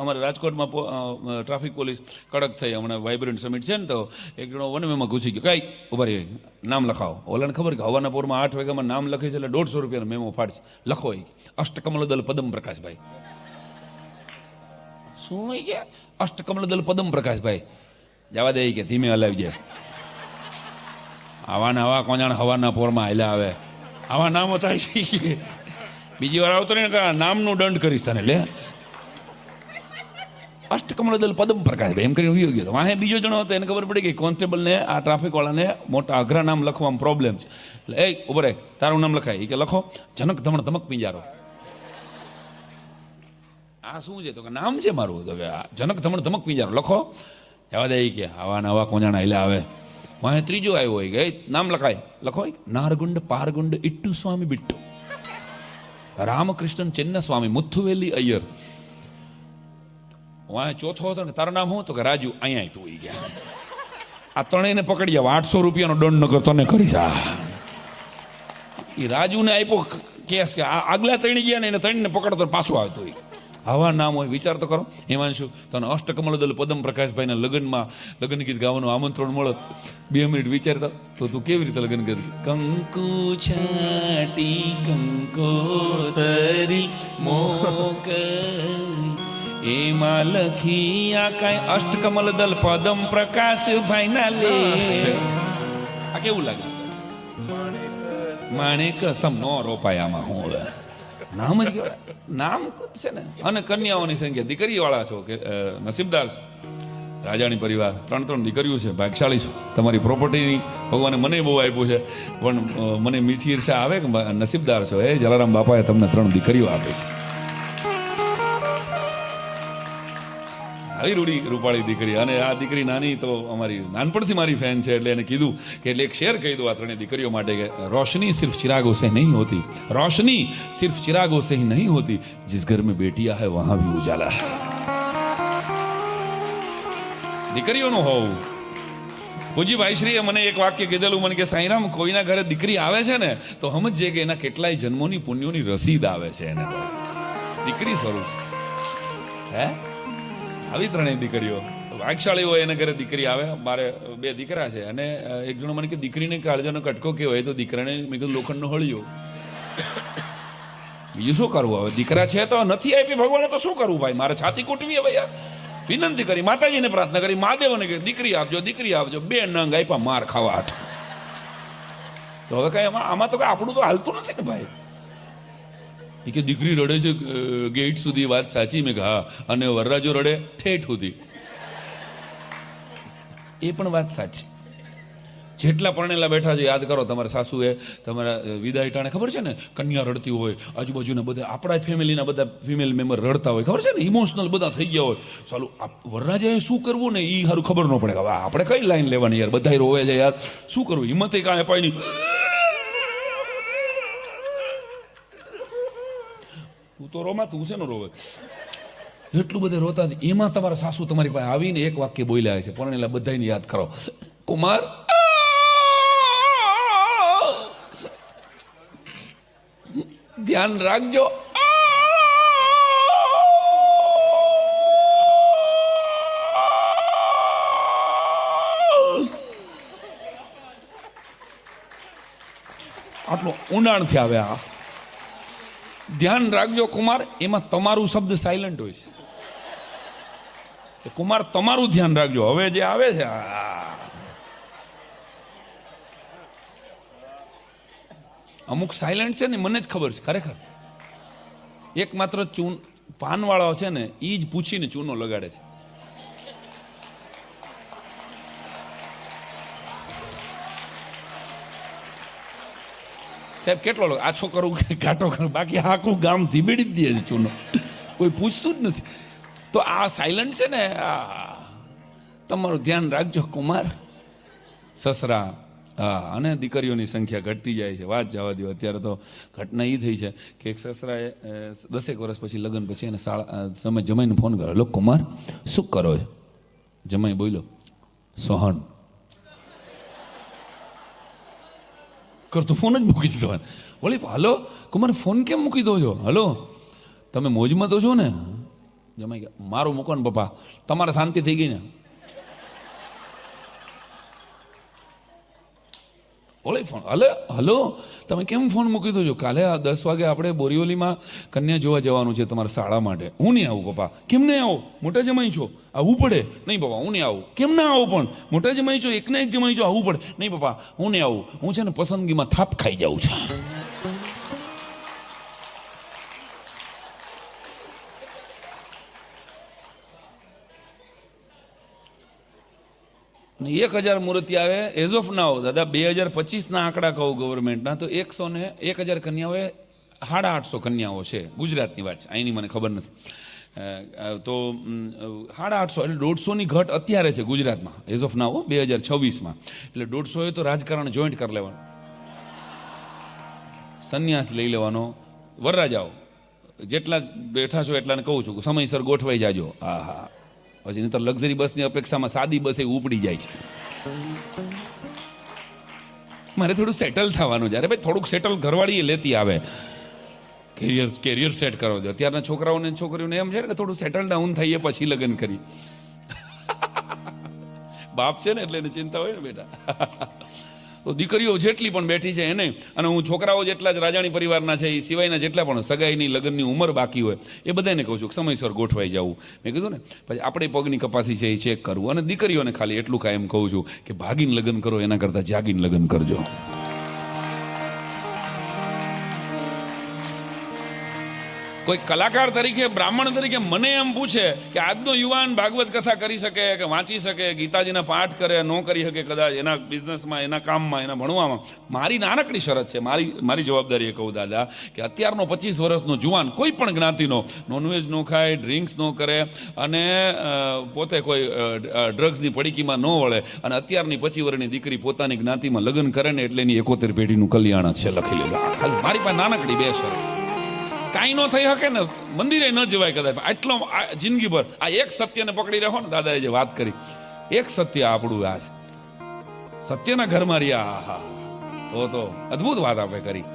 અમારે રાજકોટમાં ટ્રાફિક પોલીસ કડક થઈ, હમણાં વાઇબ્રન્ટ સમિટ છે ને, તો એક જણો વનવેમાં ઘૂસી ગયો, કઈ ઉભા રહી નામ લખાવો. ઓલાને ખબર કે હવાના પોરમાં 8 વાગ્યામાં નામ લખે છે એટલે 150 રૂપિયાનો મેમો ફાડશે. લખો અષ્ટકમલદલ પદમ પ્રકાશભાઈ. શું કે અષ્ટકમલદલ પદમ પ્રકાશભાઈ? જવા દે કે ધીમે હલાવી જાય. આવા કોજાણ હવાના પોરમાં હાલ્યા આવે, આવા નામો થાય. બીજી વાર આવતો ને નામનું દંડ કરીશ તને. લે અષ્ટકમલદલ પદમ પ્રકાશ એમ કરીને ઉયો ગયો. વાહે બીજો જણો હતો, એને ખબર પડી ગઈ કોન્સ્ટેબલને, આ ટ્રાફિક વાળાને મોટા અઘરા નામ લખવામાં પ્રોબ્લેમ છે. એટલે એ ઉભો રે, તારું નામ લખાય કે લખો જનક ધમણ ધમક પિંજારો. આ શું છે? તો કે નામ છે મારું. તો કે જનક ધમણ ધમક પિંજારો લખો. જવા દે કે આવા કોજાણ હાલ્યા આવે. વાહે ત્રીજો આવ્યો હોય કે નામ લખાય, લખો નારગુંડ પારગુંડ ઇટ્ટુ સ્વામી બિટ્ટુ, રામકૃષ્ણ ચેન્ન સ્વામી, મુથુવેલી અય્યર. વાંહે ચોથો હતો ને, તારું નામ શું? તો કે રાજુ. અહીંયા તું ગયા. આ ત્રણેયને પકડી જાવ, 800 રૂપિયાનો દંડ ન કરતો ને કરી. એ રાજુને આપ્યો કેસ કે આગલા ત્રણી ગયા ને એને ત્રણને પકડતો પાછું આવતો હોય. આવા નામ હોય, વિચાર તો કરો. હિમાંશુ, તને અષ્ટકમલદલ પદમ પ્રકાશભાઈના લગ્ન ગીત ગાવાનું આમંત્રણ મળત, 2 મિનિટ વિચારતા તો તું કેવી રીતે લગ્ન કરી? કંકુ છાટી કંકોતરી મોક એમાં લખી આ કાંઈ અષ્ટકમલદલ પદમ પ્રકાશભાઈના લે. આ કેવું લાગે? માણેક સમ નો રોપાય આમાં. હું નામ જ કેવડા નામ છે ને. અને કન્યાઓની સંખ્યા, દીકરી વાળા છો કે નસીબદાર છો. રાજાણી પરિવાર 3 દીકરીઓ છે, ભાગશાળી છો. તમારી પ્રોપર્ટીની ભગવાને મને બહુ આપ્યું છે, પણ મને મીઠી ઈર્ષા આવે કે નસીબદાર છો. એ જલારામ બાપાએ તમને 3 દીકરીઓ આપી છે. આવી રૂડી રૂપાળી દીકરી, અને આ દીકરી નાની તો અમારી નાનપણથી મારી ફેન છે, એટલે એને કીધું કે એટલે એક શેર કહી દઉં આ ત્રણેય દીકરીઓ માટે કે રોશની સિર્ફ चिरागों से नहीं होती, रोशनी सिर्फ चिरागों से ही नहीं होती, जिस घर में बेटियां है वहां भी उजाला है. દીકરીઓનું હોવું. પૂજી ભાઈશ્રીએ મને એક વાક્ય કીધેલું, મને કે સાંઈરામ, કોઈના ઘરે દીકરી આવે છે ને તો સમજજે કે એના કેટલાય જન્મોની પુણ્યોની રસીદ આવે છે એને દીકરી સ્વરૂપ. હે આવી ત્રણેય દીકરીઓ ભાગશાળી હોય એના ઘરે દીકરી આવે. મારે 2 દીકરા છે, અને એક જણો મને કે દીકરીને કાળજાનો કટકો કેવો હોય, તો દીકરાને મેં કીધું લોખંડનો હળિયો. બીજું શું કરવું? હવે દીકરા છે તો નથી આપી ભગવાને, તો શું કરવું ભાઈ? મારે છાતી કૂટવી હવે યાર. વિનંતી કરી, માતાજીને પ્રાર્થના કરી, મહાદેવને કે દીકરી આપજો, દીકરી આપજો. 2 નંગ આપ્યા માર ખાવા હાથ. તો હવે કઈ આમાં તો કઈ આપણું તો હાલતું નથી ને ભાઈ. કે દીકરી રડે છે ગેટ સુધી, વાત સાચી? મેં કહા, અને વરરાજો રડે ઠેઠ સુધી. એ પણ વાત સાચી. જેટલા પરણેલા બેઠા છે યાદ કરો, તમારા સાસુએ તમારા વિદાય ટાણે ખબર છે ને કન્યા રડતી હોય, આજુબાજુના બધા આપણા ફેમિલીના બધા ફિમેલ મેમ્બર રડતા હોય, ખબર છે ને, ઇમોશનલ બધા થઈ ગયા હોય. ચાલો વરરાજાએ શું કરવું ને એ સારું ખબર ન પડે. હવે આપણે કઈ લાઈન લેવાની યાર, બધા રોવે છે યાર, શું કરવું? હિંમતે કાંઈ અપાય નહીં. તું તો રોમાં, તું છે ને રોવે. એટલું બધે રોતા. એમાં તમારા સાસુ તમારી પાસે આવીને એક વાક્ય બોલ્યા છે, પરણેલા બધાને યાદ કરો, કુમાર ધ્યાન રાખજો. આટલું ઊંડાણથી આવે આ. ધ્યાન રાખજો કુમાર. એમાં તમારું શબ્દ સાયલન્ટ હોય છે. કુમાર તમારું ધ્યાન રાખજો. હવે જે આવે છે અમુક સાયલન્ટ છે ને, મને જ ખબર છે ખરેખર. એક માત્ર પાનવાળો છે ને, એ જ પૂછીને ચૂનો લગાડે છે. સાહેબ કેટલો આ છોકરો ઘાટો કરું, બાકી આખું ગામ ધીબેડી જ દે છે ચૂનો, કોઈ પૂછતું જ નથી. તો આ સાયલન્ટ છે ને, તમારું ધ્યાન રાખજો કુમાર. સસરા અને દીકરીઓની સંખ્યા ઘટતી જાય છે, વાત જવા દો. અત્યારે તો ઘટના એ થઈ છે કે એક સસરાએ 10 વર્ષ પછી લગ્ન પછી એને સમય જમાઈને ફોન કર્યો, લો કુમાર શું કરો છો? જમાઈ બોલ્યો, સોહન. કરતો ફોન જ મૂકી દીધો. બોલી, હલો કુમાર, ફોન કેમ મૂકી દો છો? હલો, તમે મોજમાં તો છો ને? જમાઈ ગયા, મારું મૂકો ને પપ્પા, તમારે શાંતિ થઈ ગઈ ને? બોલે ફોન, હલો તમે કેમ ફોન મૂકી દો છો? કાલે 10 વાગે આપણે બોરીવલીમાં કન્યા જોવા જવાનું છે તમારા શાળા માટે. હું નહીં આવું પપ્પા. કેમ નહીં આવો? મોટા જમાઈ છો, આવવું પડે. નહીં પપ્પા હું નહીં આવું. કેમ ના આવું? પણ મોટા જમાઈ છો, એકના એક જમાઈ છો, આવવું પડે. નહીં પપ્પા હું નહીં આવું. હું છે ને પસંદગીમાં થાપ ખાઈ જાઉં છું. અને 1000 મૂર્તિ આવે એઝ ઓફ નાવ. દાદા 2025 આંકડા કહું ગવર્મેન્ટના, તો 1000 કન્યાઓ, 850 કન્યાઓ છે. ગુજરાતની વાત છે, અહીંની મને ખબર નથી. તો 850 એટલે 150ની ઘટ અત્યારે છે ગુજરાતમાં એઝ ઓફ નાવ 2026માં. એટલે 150 તો રાજકારણ જોઈન્ટ કરી લેવાનું, સંન્યાસ લઈ લેવાનો. વરરાજાઓ જેટલા બેઠા છો એટલાને કહું છું સમયસર ગોઠવાઈ જાજો. હા, પછી નહીતર લક્ઝરી બસની અપેક્ષામાં સાદી બસ એ ઉપડી જાય છે. મારે થોડું સેટલ થવાનું છે. અરે ભાઈ થોડુંક સેટલ ઘરવાળી એ લેતી આવે. કેરિયર સેટ કરો દો. અત્યારના છોકરાઓને છોકરીઓને એમ છે કે થોડું સેટલ ડાઉન થઈએ પછી લગ્ન કરી. બાપ છે ને એટલે એને ચિંતા હોય ને બેટા. તો દીકરીઓ જેટલી પણ બેઠી છે એને, અને હું છોકરાઓ જેટલા જ રાજાણી પરિવારના છે એ સિવાયના જેટલા પણ સગાઈની લગ્નની ઉંમર બાકી હોય એ બધાને કહું છું કે સમયસર ગોઠવાઈ જવું. મેં કીધું ને, પછી આપણે પગની કપાસી છે એ ચેક કરવું. અને દીકરીઓને ખાલી એટલું કાયમ કહું છું કે ભાગીને લગ્ન કરો એના કરતાં જાગીને લગ્ન કરજો. કોઈ કલાકાર તરીકે, બ્રાહ્મણ તરીકે મને એમ પૂછે કે આજનો યુવાન ભાગવત કથા કરી શકે, કે વાંચી શકે, ગીતાજીના પાઠ કરે, ન કરી શકે કદાચ એના બિઝનેસમાં, એના કામમાં, એના ભણવામાં, મારી નાનકડી શરત છે, મારી જવાબદારી એ કહું દાદા કે અત્યારનો 25 વર્ષનો જુવાન કોઈ પણ જ્ઞાતિનો નોનવેજ ન ખાય, ડ્રિંક્સ ન કરે અને પોતે કોઈ ડ્રગ્સની પડીકીમાં ન વળે અને અત્યારની 25 વર્ષની દીકરી પોતાની જ્ઞાતિમાં લગ્ન કરે ને એટલે એની 71 પેઢીનું કલ્યાણ છે લખી લીધું. ખાલી મારી પાસે નાનકડી 2 શરત. કાંઈ ન થઈ શકે ને, મંદિરે ન જવાય કદાચ, આટલો જિંદગીભર આ એક સત્યને પકડી રાખો ને. દાદાએ જે વાત કરી, એક સત્ય આપણું આ છે, સત્યના ઘરમાં રહ્યા. હા, તો અદભુત વાત આપણે કરી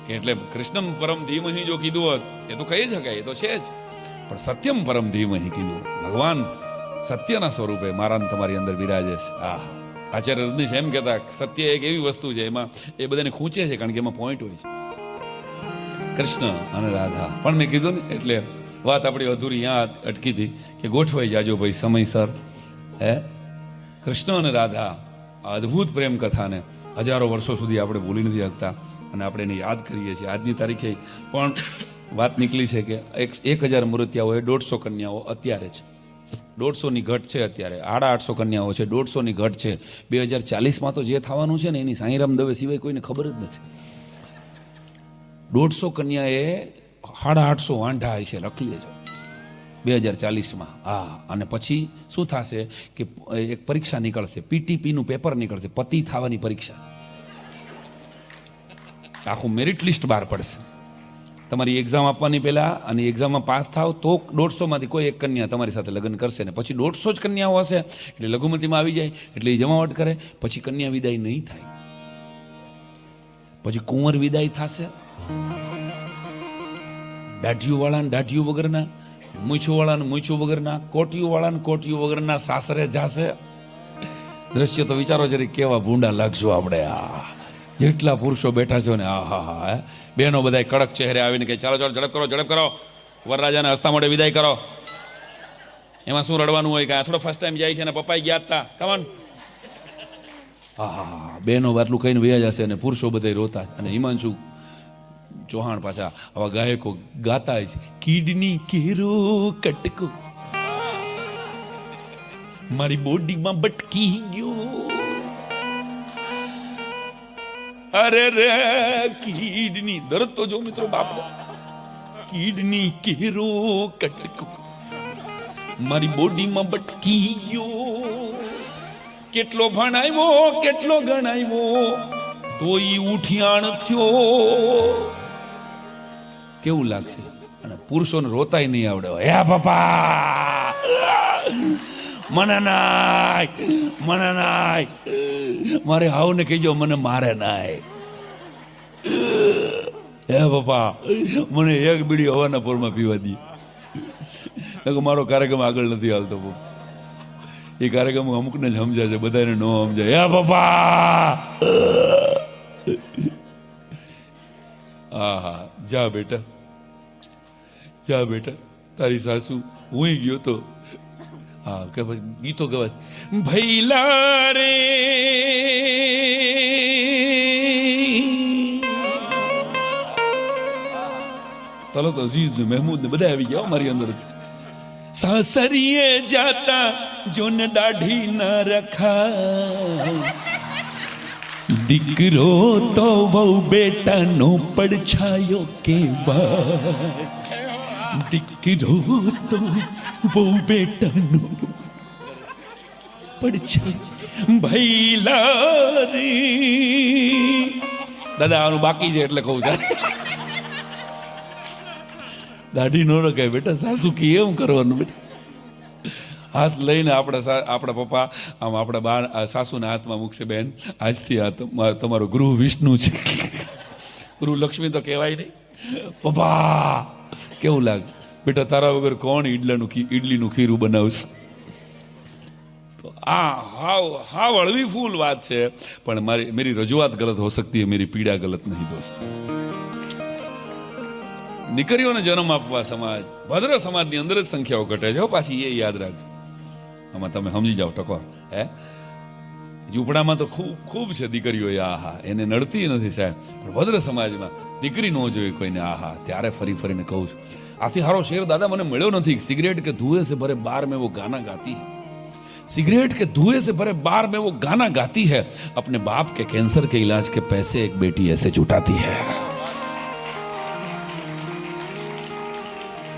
કે એટલે કૃષ્ણમ પરમ ધીમહિ જો કીધું હોત એ તો કહી શકાય, એ તો છે જ, પણ સત્યમ પરમ ધીમહિ કીધું. ભગવાન સત્યના સ્વરૂપે મારા તમારી અંદર બિરાજે છે. આચાર્ય રજનીશ એમ કહેતા, સત્ય એક એવી વસ્તુ છે એમાં એ બધાને ખૂંચે છે કારણ કે એમાં પોઈન્ટ હોય છે. કૃષ્ણ અને રાધા. પણ મેં કીધું ને એટલે વાત આપણી અધૂરી અહીંયા અટકી હતી કે ગોઠવાઈ જાજો ભાઈ સમયસર. કૃષ્ણ અને રાધા આ અદભુત પ્રેમ કથાને હજારો વર્ષો સુધી આપણે ભૂલી નથી શકતા અને આપણે એને યાદ કરીએ છીએ. આજની તારીખે પણ વાત નીકળી છે કે 1000 મૂર્તિયાઓ, 150 કન્યાઓ અત્યારે છે. 150ની ઘટ છે અત્યારે, 850 કન્યાઓ છે, 150ની ઘટ છે. 2040માં તો જે થવાનું છે ને એની સાંઈરામ દવે સિવાય કોઈને ખબર જ નથી. 150 કન્યાએ 850 વાંઢા છે, લખી લેજો 2040માં. અને પછી શું થશે કે એક પરીક્ષા નીકળશે, પીટીપીનું પેપર નીકળશે, પતિ થવાની પરીક્ષા. આખું મેરિટ લિસ્ટ બહાર પડશે. તમારી એક્ઝામ આપવાની પહેલા અને એક્ઝામમાં પાસ થાવ તો 150માંથી કોઈ એક કન્યા તમારી સાથે લગ્ન કરશે ને પછી 150 જ કન્યાઓ હશે એટલે લઘુમતીમાં આવી જાય એટલે એ જમાવટ કરે. પછી કન્યા વિદાય નહીં થાય, પછી કુંવર વિદાય થશે. દાઢીઓ વાળાને દાઢીઓ વગરના, મૂછો વાળાને મૂછો વગરના, કોટીઓ વાળાને કોટીઓ વગરના સાસરે જાશે. દ્રશ્ય તો વિચારો જરી કેવા ભૂંડા લાગશું આપણે. જેટલા પુરુષો બેઠા છે ને, બહેનો બધા કડક ચહેરે આવીને કે ચાલો ચાલો ઝડપ કરો, વરરાજાને હસતા મોઢે વિદાય કરો. એમાં શું રડવાનું હોય? કે થોડો ફર્સ્ટ ટાઈમ જાય છે ને પપ્પા ગયા હતા, કમન. બહેનો આટલું કહીને વયા જશે અને પુરુષો બધા રોતા. અને હિમાંશુ ચૌહાણ પાછા આવા ગાયકો ગાતા છે, કિડની કેરો કટકો મારી બોડીમાં બટકી ગયો. અરે રે કિડની દર્દ તો જો મિત્રો બાપ, કિડની કેરો કટકો મારી બોડીમાં બટકી ગયો. કેટલો ભણાવ્યો કેટલો ગણાવ્યો તોય ઉઠિયાણ થયો. કેવું લાગશે? અને પુરુષોને રોતાય નહીં આવડે. હે બાપા મને નાય મારે હાવને કહેજો મને મારે નાય. હે બાપા મને એક બીડી હવાના પોરમાં પીવા દી. મારો કાર્યક્રમ આગળ નથી હાલતો. એ કાર્યક્રમ અમુકને જ સમજાય છે, બધાને ન સમજાય. હે બાપા જા બેટા તારી સાસુ હું ગયો તો કે ગીતો ગવાસ ભૈલા રે તલત અઝીઝ ને મહેમૂદ ને બધા આવી ગયા મારી અંદર. સાસરીએ જાતા જોને દાઢી ના રખા, દીકરો તો વહુ બેટાનો પડછાયો કેવાય. દીકરો તો વહુ બેટાનો પડછાયો ભૈલા રે. દાદા આનું બાકી છે એટલે કહું છું. દાઢી નો રખાય બેટા, સાસુ કે એમ કરવાનું બેટા. હાથ લઈને આપણા પપ્પા આમ આપણા બા સાસુના હાથમાં મૂકશે. બેન આજથી આ તમારો ગૃહ વિષ્ણુ છે, ગૃહ લક્ષ્મી તો કહેવાય નહીં. પપ્પા કેવું લાગે બેટા, તારા વગર કોણ ઈડલીનું ખીરું બનાવશે? તો હાવ હળવી ફૂલ વાત છે, પણ મેરી રજૂઆત ગલત હો सकती है, मेरी पीड़ा गलत नहीं दोस्त. દીકરીઓને જન્મ આપવા સમાજ, ભદ્ર સમાજની અંદર જ સંખ્યાઓ ઘટે છે પાછી, એ યાદ રાખ. આમાં તમે સમજી જાઓ ટકોર. ઝૂંપડામાં તો ખૂબ છે દીકરીઓ, એને નડતી નથી સાહેબ, પણ ભદ્ર સમાજમાં દીકરી ન જોઈ કોઈને. આહા, ત્યારે ફરી ફરીને કહું છું, આથી હારો શેર દાદા મને મળ્યો નથી. સિગરેટ કે ધુएं से भरे बार में वो गाना गाती है, सिगरेट के धुएं से भरे बार में वो गाना गाती है, अपने बाप के कैंसर के इलाज के पैसे एक बेटी ऐसे जुटाती है.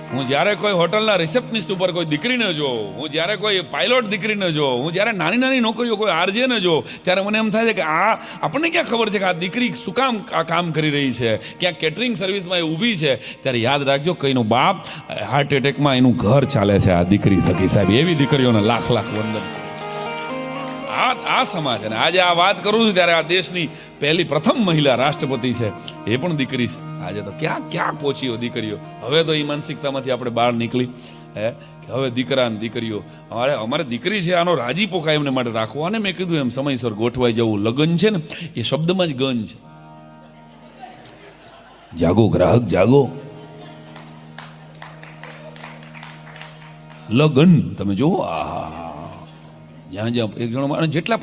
હું જ્યારે કોઈ હોટલના રિસેપ્શનિસ્ટ ઉપર કોઈ દીકરીને જોઉં, હું જ્યારે કોઈ પાયલોટ દીકરીને જોઉં, હું જ્યારે નાની નાની નોકરીઓ કોઈ આરજેને જોઉં, ત્યારે મને એમ થાય છે કે આપણને ક્યાં ખબર છે કે આ દીકરી શું કામ આ કામ કરી રહી છે, ક્યાં કેટરિંગ સર્વિસમાં એ ઊભી છે. ત્યારે યાદ રાખજો કે એનો બાપ હાર્ટ એટેકમાં એનું ઘર ચાલે છે આ દીકરી થકી. સાહેબ, એવી દીકરીઓને લાખ લાખ વંદન. આ સમાજ, અને આજે આ વાત કરું છું ત્યારે આ દેશની પહેલી પ્રથમ મહિલા રાષ્ટ્રપતિ છે, એ પણ દીકરી છે. આજે તો ક્યાં ક્યાં પહોંચીઓ દીકરીઓ. હવે તો એ માનસિકતામાંથી આપણે બહાર નીકળી હે કે હવે દીકરા ને દીકરીઓ, અમારે દીકરી છે આનો રાજીપો કાંઈ એમને માટે રાખવો. અને મેં કીધું એમ સમયસર ગોઠવાઈ જવું. લગ્ન છે ને એ શબ્દમાં જ ગન છે. જાગો ગ્રાહક જાગો. લગ્ન તમે જુઓ, જ્યાં જ્યાં એક જણો, અને જેટલા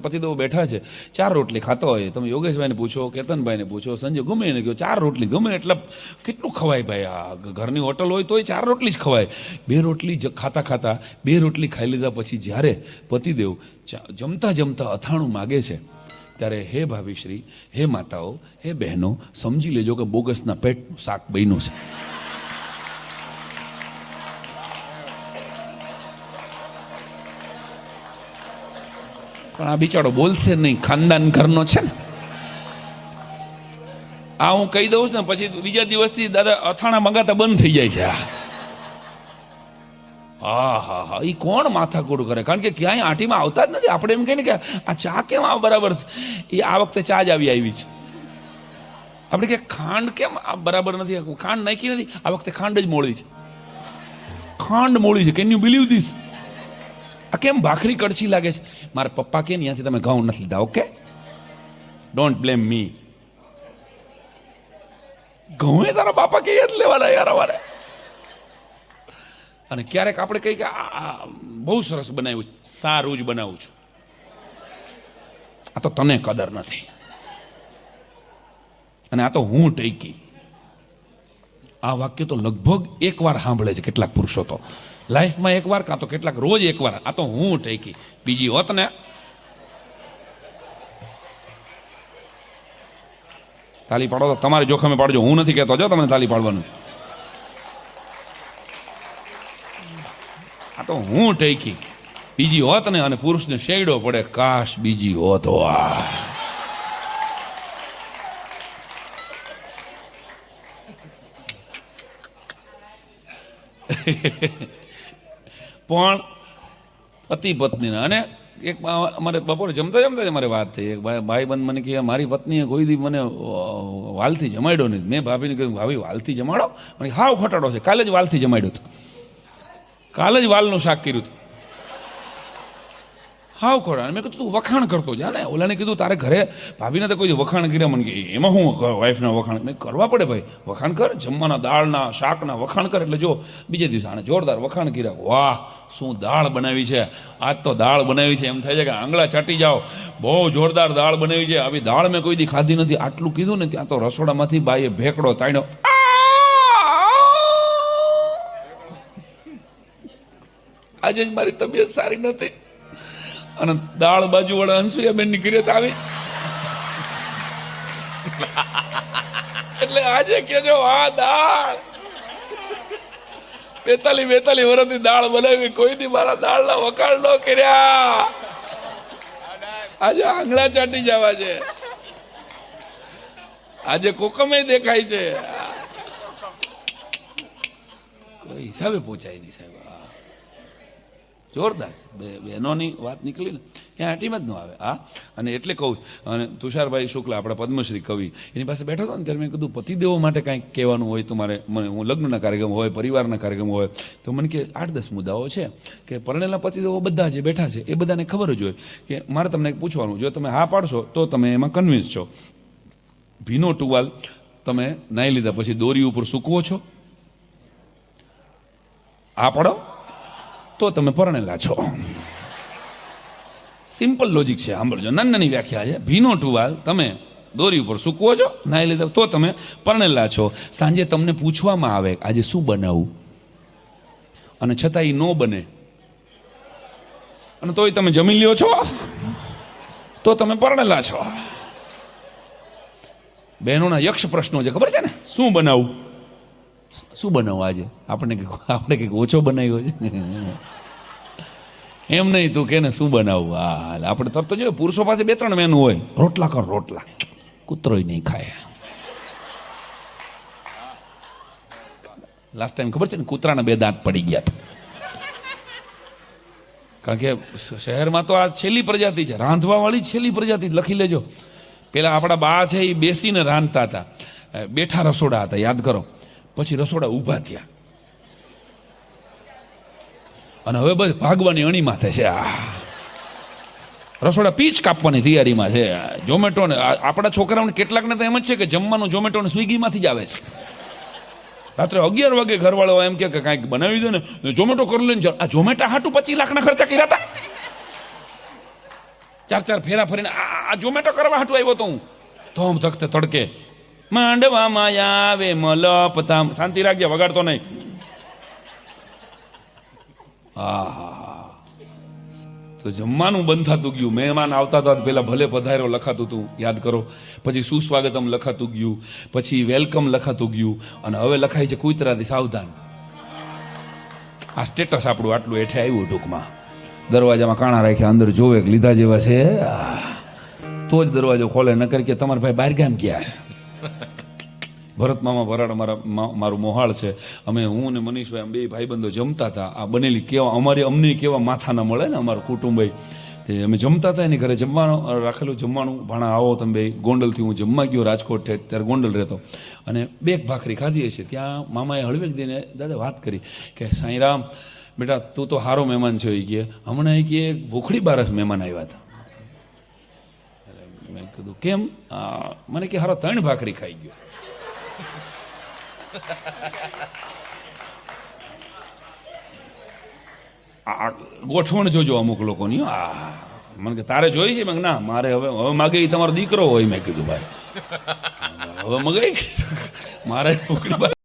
પતિદેવો બેઠા છે, 4 રોટલી ખાતો હોય. તમે યોગેશભાઈને પૂછો, કેતનભાઈને પૂછો, સંજય ગમે એને કહો 4 રોટલી ગમે એટલે કેટલું ખવાય ભાઈ. આ ઘરની હોટલ હોય તોય 4 રોટલી જ ખવાય. 2 રોટલી ખાતા ખાતા 2 રોટલી ખાઈ લીધા પછી જ્યારે પતિદેવ જમતા જમતા અથાણું માગે છે, ત્યારે હે ભાભીશ્રી, હે માતાઓ, હે બહેનો, સમજી લેજો કે બોગસના પેટનું શાક બન્યું છે. પણ આ બિચારો બોલશે નહીં, ખાનદાન ઘરનો છે ને. આ હું કહી દઉં ને પછી બીજા દિવસથી દાદા અથાણા મંગાતા બંધ થઈ જાય છે. હા હા હા, એ કોણ માથાકૂટ કરે? કારણ કે ક્યાંય આંટીમાં આવતા જ નથી. આપણે એમ કહીએ ને કે આ ચા કેમ આ બરાબર છે, એ આ વખતે ચા જ આવી છે. આપણે કે ખાંડ કેમ આ બરાબર નથી, ખાંડ નાખી નથી, આ વખતે ખાંડ જ મોળી છે. ખાંડ મોળી છે. Can you believe this? આ કેમ ભાખરી કડછી લાગે છે? મારા પપ્પા કે ત્યાંથી તમે ઘઉં નથી લીધા. ઓકે, ડોન્ટ બ્લેમ મી. ઘઉં તારા બાપા કે જ લેવાના યાર અમારે. અને ક્યારેક આપણે કહીએ કે આ બહુ સરસ બનાવ્યું છે, સારું જ બનાવું છું, આ તો તને કદર નથી, અને આ તો હું ટેકી. આ વાક્ય તો લગભગ એકવાર સાંભળે છે કેટલાક પુરુષો, તો લાઈફમાં એકવાર, કાં તો કેટલાક રોજ એકવાર. આ તો હું ટેકી, બીજી હોત ને. તાલી પાડો તો તમારે જોખમે પાડજો, હું નથી કહેતો જો તમને તાલી પાડવાનું. આ તો હું ટેકી, બીજી હોત ને. અને પુરુષને શેડો પડે, કાશ બીજી હોત. પણ પતિ પત્નીને, અને એક અમારે બપોરે જમતા જમતા જ અમારે વાત થઈ. એક ભાઈબંધ મને કહે મારી પત્નીએ કોઈ દી મને વાલથી જમાડ્યો નહીં. મેં ભાભીને કહ્યું ભાભી વાલથી જમાડો? મને હાવ ખટાડો છે. કાલે જ વાલથી જમાડ્યું હતું, કાલે જ વાલનું શાક કર્યું હતું. હાવ ખોડા. મેં કીધું તું વખાણ કરતો જા ને. ઓલાને કીધું તારે ઘરે ભાભીને તો કોઈ વખાણ કર્યા. મને કે એમાં હું વાઈફના વખાણ? મેં કરવા પડે ભાઈ, વખાણ કર. જમવાના દાળના શાકના વખાણ કર. એટલે જો બીજે દિવસે આને જોરદાર વખાણ કર્યા. વાહ શું દાળ બનાવી છે, આજ તો દાળ બનાવી છે. એમ થાય છે કે આંગળા ચાટી જાઓ, બહુ જોરદાર દાળ બનાવી છે. આવી દાળ મેં કોઈ દી ખાધી નથી. આટલું કીધું ને ત્યાં તો રસોડામાંથી બાઈએ ભેકડો તાણ્યો. આજે જ મારી તબિયત સારી નથી, અને દાળ બાજુ વાળા અંશુયાબેન ની કિરેત આવી છે. એટલે આજે કેજો આ દાળ 42 વર્ષથી દાળ બનાવી, કોઈ દી મારા દાળના વખાણ ન કર્યા. આજે આંગળા ચાટી જવા છે, આજે કોકમે દેખાય છે. કોઈ હિસાબે પહોંચાય નહીં સાહેબ. જોરદાર બહેનોની વાત નીકળી ને ત્યાં હાટીમાં જ ન આવે. હા, અને એટલે કહું. અને તુષારભાઈ શુક્લા, આપણા પદ્મશ્રી કવિ, એની પાસે બેઠો હતો ને ત્યારે મેં કીધું પતિદેવો માટે કાંઈક કહેવાનું હોય તો મારે, મને હું લગ્નના કાર્યક્રમ હોય, પરિવારના કાર્યક્રમ હોય, તો મને કે 8-10 મુદ્દાઓ છે કે પરણેલા પતિદેવો બધા જે બેઠા છે એ બધાને ખબર જ હોય કે મારે તમને પૂછવાનું, જો તમે હા પાડશો તો તમે એમાં કન્વિન્સ છો. ભીનો ટુવાલ તમે નાહી લીધા પછી દોરી ઉપર સૂકવો છો? હા પાડો તો તમે પરણેલા છો. સિમ્પલ લોજિક છે, સાંભળજો. નાની વ્યાખ્યા છે. ભીનો ટુવાલ તમે દોરી ઉપર સૂકવો છો, નાહી લીધા તો તમે પરણેલા છો. સાંજે તમને પૂછવામાં આવે આજે શું બનાવું, અને છતાં એ ન બને, અને તોય તમે જમી લ્યો છો, તો તમે પરણેલા છો. બહેનોના યક્ષ પ્રશ્નો છે, ખબર છે ને? શું બનાવું, શું બનાવું આજે? આપણે કંઈક ઓછો બનાવ્યો છે એમ નહીં, તું કે ને શું બનાવું. હા, આપણે તરત જ પુરુષો પાસે 2-3 મેનુ હોય. રોટલા કર, રોટલા, કૂતરોય નહીં ખાય. લાસ્ટ ટાઈમ ખબર છે ને, કૂતરાના 2 દાંત પડી ગયા હતા. કારણ કે શહેરમાં તો આ છેલ્લી પ્રજાતિ છે, રાંધવા વાળી છેલ્લી પ્રજાતિ. લખી લેજો. પેલા આપણા બા છે એ બેસીને રાંધતા હતા, બેઠા રસોડા હતા, યાદ કરો. પછી રસોડા ઊભા થયા, અને હવે બસ ભાગવાની અણી માથે છે. રસોડા પીચ કાપવાની તૈયારીમાં છે. ઝોમેટો ને આપણા છોકરાઓને કેટલાકને તો એમ જ છે કે જમવાનું ઝોમેટો ને સ્વિગીમાંથી જ આવે છે. રાત્રે 11 વાગે ઘરવાળો એમ કે કાંઈક બનાવી દે ને, ઝોમેટો કરી લે. આ ઝોમેટા હાટું 25 લાખના ખર્ચા કર્યા હતા. 4 ફેરા ફરીને આ ઝોમેટો કરવા હાટું આવ્યો તો હું. ધોમ ધકતે તડકે માંડવામાં આવે મલપતા. શાંતિ રાખજે, વગાડતો નહીં. હા, તો જમવાનું બંધ થતું ગયું. મહેમાન આવતા હતા પેલા ભલે પધાર્યો લખાતું હતું, યાદ કરો. પછી સુસ્વાગતમ લખાતું ગયું, પછી વેલકમ લખાતું ગયું, અને હવે લખાય છે કુતરાથી સાવધાન. આ સ્ટેટસ આપણું આટલું હેઠે આવ્યું. ટૂંકમાં દરવાજામાં કાણા રાખ્યા, અંદર જોવે કે લીધા જેવા છે તો જ દરવાજો ખોલે, નકર કે તમારા ભાઈ બહાર ગામ ગયા છે. ભરત મામા ભરાડ મારું મોહાળ છે. હું ને મનીષભાઈ આમ 2 ભાઈબંધો જમતા હતા. આ બનેલી કેવા અમને કેવા માથા ના મળે ને, અમારું કુટુંબ. તે અમે જમતા હતા એની ઘરે, જમવાનું રાખેલું. જમવાનું ભાણા આવો તમે. ગોંડલથી હું જમવા ગયો રાજકોટ, ત્યારે ગોંડલ રહેતો, અને 2 ભાખરી ખાધી હશે. ત્યાં મામાએ હળવેક દઈને દાદા વાત કરી કે સાંઈરામ બેટા તું તો હારો મહેમાન છે. એ કે હમણાં એ કે ભૂખડી બારસ મહેમાન આવ્યા હતા. મેં કીધું કેમ? મને કે હારો 3 ભાખરી ખાઈ ગયો. ગોઠવણ જોજો અમુક લોકોની. મને કે તારે જોઈ છે? મેં ના, મારે હવે માગે તમારો દીકરો હોય. મેં કીધું ભાઈ હવે મગાઈ મારે